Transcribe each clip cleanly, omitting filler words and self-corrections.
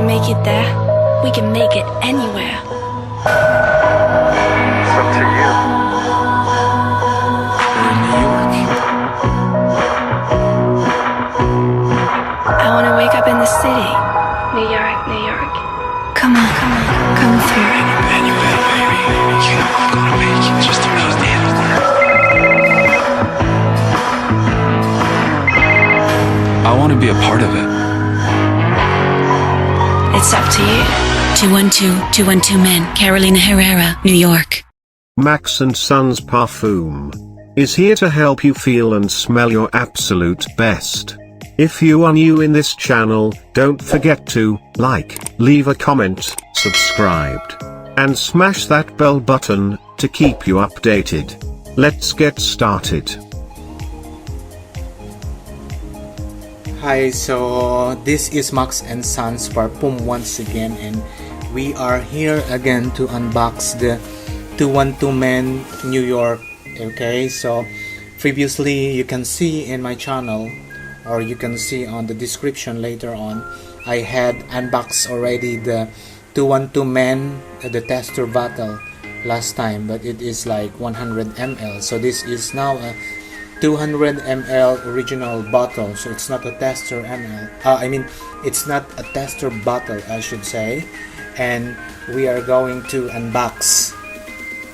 can make it there, we can make it anywhere. It's up to you. We're in New York. I wanna wake up in the city. New York, New York. Come on, come through. Anyway, baby, you know I'm gonna make it just around the corner. I want to be a part of it. It's up to you. 212 Men, Carolina Herrera, New York. Max & Sons Parfum is here to help you feel and smell your absolute best. If you are new in this channel, don't forget to like, leave a comment, subscribed, and smash that bell button to keep you updated. Let's get started. Hi, so this is Max & Sons Parfum once again, and we are here again to unbox the 212 Men New York. Okay, so previously you can see in my channel, or you can see on the description later on, I had unboxed already the 212 Men, the tester bottle last time, but it is like 100 ml. So this is now a 200 ml original bottle, so it's not a tester ml. It's not a tester bottle, I should say, and we are going to unbox.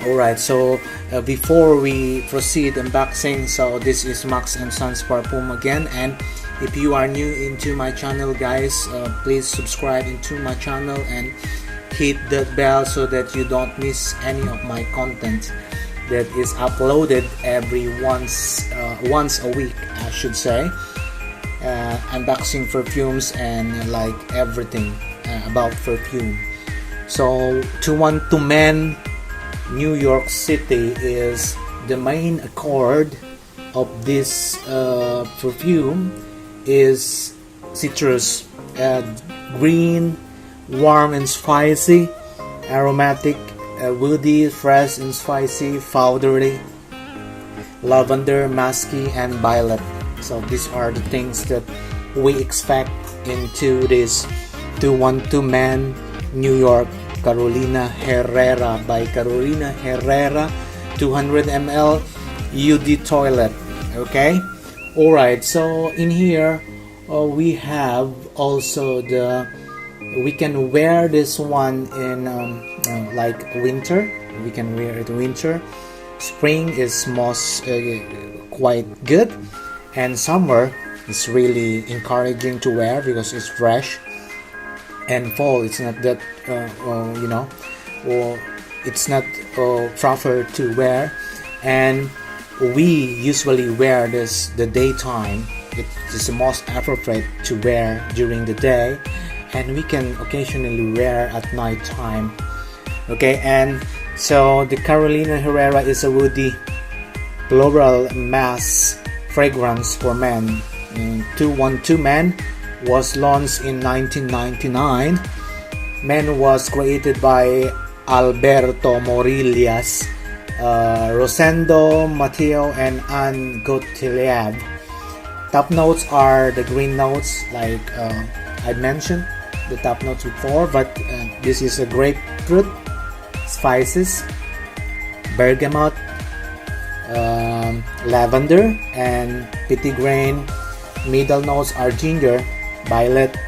Alright, so before we proceed unboxing, so this is Max & Sons Parfum again, and if you are new into my channel, guys, please subscribe into my channel and hit the bell so that you don't miss any of my content that is uploaded every once a week, I should say. Unboxing perfumes and like everything about perfume. So 212 Men New York City is the main accord of this perfume is citrus, green, warm and spicy, aromatic, woody, fresh and spicy, powdery, lavender, musky, and violet. So these are the things that we expect into this 212 Men New York Carolina Herrera by Carolina Herrera 200 ml UD toilet. Okay, alright, so in here we have also we can wear this one in like winter. We can wear it winter. Spring is most quite good, and summer is really encouraging to wear because it's fresh. And fall, it's not that or it's not proper to wear, and we usually wear this the daytime. It is the most appropriate to wear during the day, and we can occasionally wear at night time. Okay, and so the Carolina Herrera is a woody floral mass fragrance for men. 212 Men was launched in 1999. Men was created by Alberto Morillas, Rosendo Mateo, and Anne Gottlieb. Top notes are the green notes, like I mentioned the top notes before, but this is a grapefruit, spices, bergamot, lavender, and petitgrain. Middle notes are ginger, violet,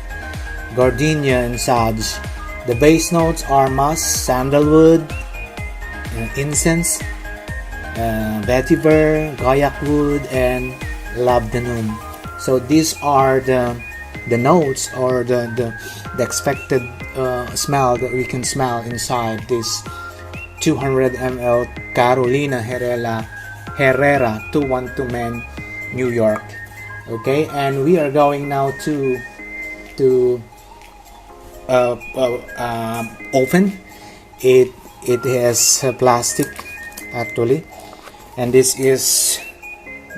gardenia, and sage. The base notes are musk, sandalwood, incense, vetiver, guaiac wood, and labdanum. So these are the notes, or the expected smell that we can smell inside this 200 ml Carolina Herrera 212 Men New York. Okay, and we are going now to open it. It has plastic actually, and this is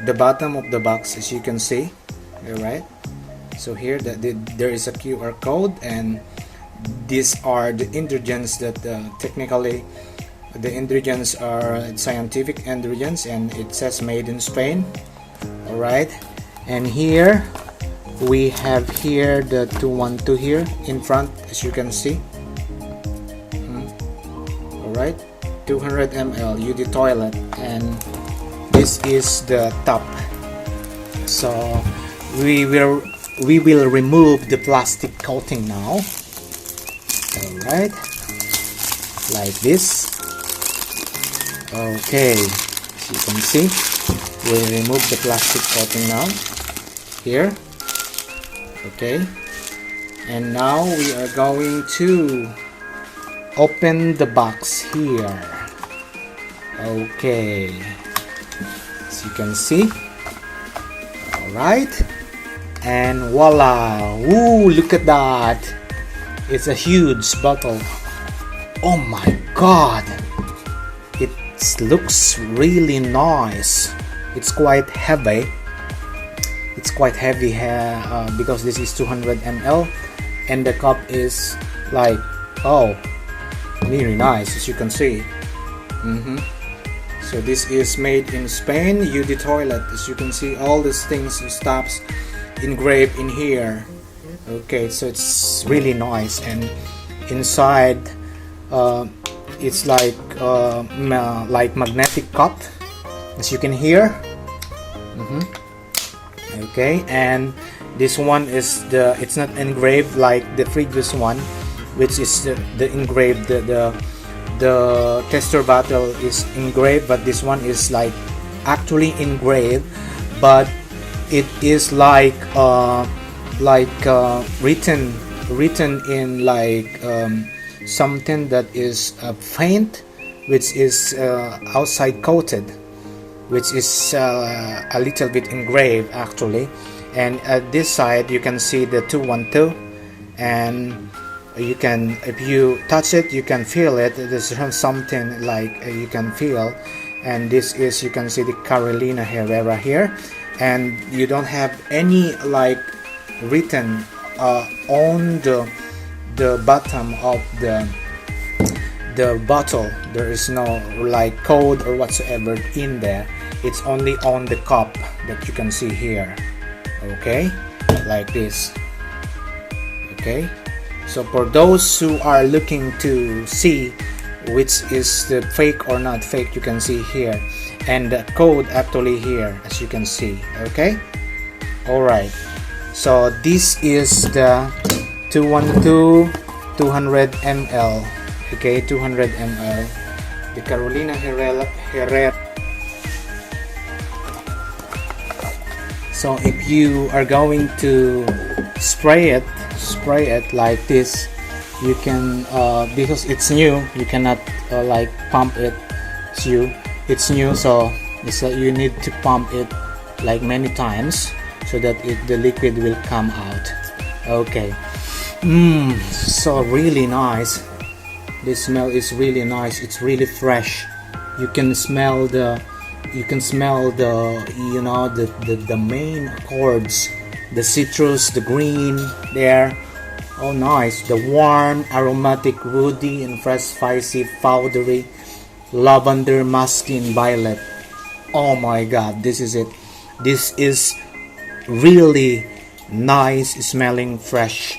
the bottom of the box, as you can see. All right, so here there is a QR code, and these are the ingredients that technically the ingredients are scientific ingredients, and it says made in Spain. All right, and here we have here the 212 here in front, as you can see. Alright, 200 ml UD toilet, and this is the top. So we will remove the plastic coating now. Alright, like this. Okay, as you can see, we'll remove the plastic coating now here. Okay, and now we are going to open the box here. Okay, as you can see. Alright, and voila! Ooh, look at that! It's a huge bottle. Oh my god! It looks really nice. It's quite heavy. It's quite heavy here because this is 200 ml, and the cup is like, oh, really nice, as you can see. So this is made in Spain, UD toilet. As you can see, all these things, stops engraved in here. Okay, so it's really nice, and inside it's like magnetic cup, as you can hear. Okay, and this one is it's not engraved like the previous one, which is the engraved, the tester bottle is engraved, but this one is like actually engraved, but it is like written in like something that is faint, which is outside coated, which is a little bit engraved actually. And at this side you can see the 212, and you can, if you touch it, you can feel it. There's something like you can feel. And this is, you can see the Carolina Herrera here, and you don't have any like written on the bottom of the bottle. There is no like code or whatsoever in there. It's only on the cup that you can see here. Okay, like this. Okay, so for those who are looking to see which is the fake or not fake, you can see here, and the code actually here, as you can see. Okay, all right, so this is the 212 200 ml. Okay, 200 ml, the Carolina Herrera. So if you are going to spray it like this, you can because it's new, you cannot like pump it. It's new, so you need to pump it like many times so that the liquid will come out. Okay, so really nice. The smell is really nice. It's really fresh. You can smell the you know, the main chords, the citrus, the green there. Oh nice. The warm, aromatic, woody and fresh, spicy, powdery, lavender, musky and violet. Oh my god, this is it. This is really nice smelling fresh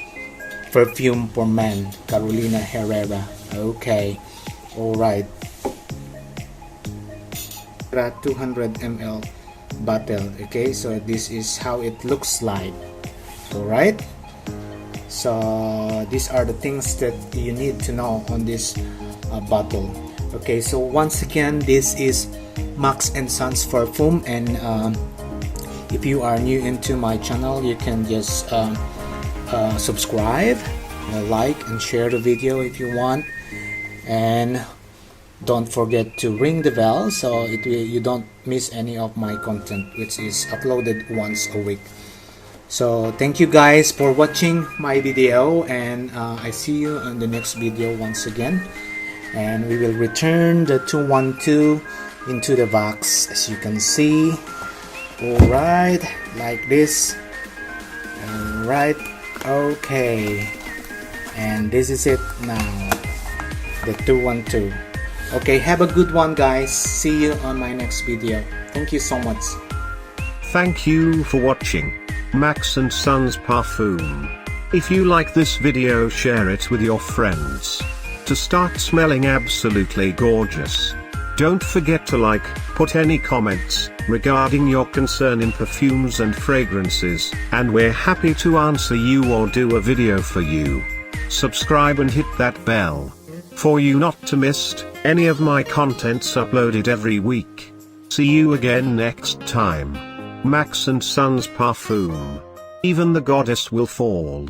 perfume for men, Carolina Herrera. Okay, all right. 200 ml bottle. Okay, so this is how it looks like. All right, so these are the things that you need to know on this bottle. Okay, so once again, this is Max and Sons Parfum, and if you are new into my channel, you can just subscribe, like and share the video if you want, and don't forget to ring the bell so you don't miss any of my content, which is uploaded once a week. So thank you guys for watching my video, and I see you in the next video once again, and we will return the 212 into the box, as you can see. Alright, like this. Alright, okay, and this is it now, the 212. Okay, have a good one guys. See you on my next video. Thank you so much. Thank you for watching. Max & Sons Parfum. If you like this video, share it with your friends. To start smelling absolutely gorgeous. Don't forget to like, put any comments regarding your concern in perfumes and fragrances, and we're happy to answer you or do a video for you. Subscribe and hit that bell for you not to miss any of my contents uploaded every week. See you again next time. Max & Sons Parfum. Even the goddess will fall.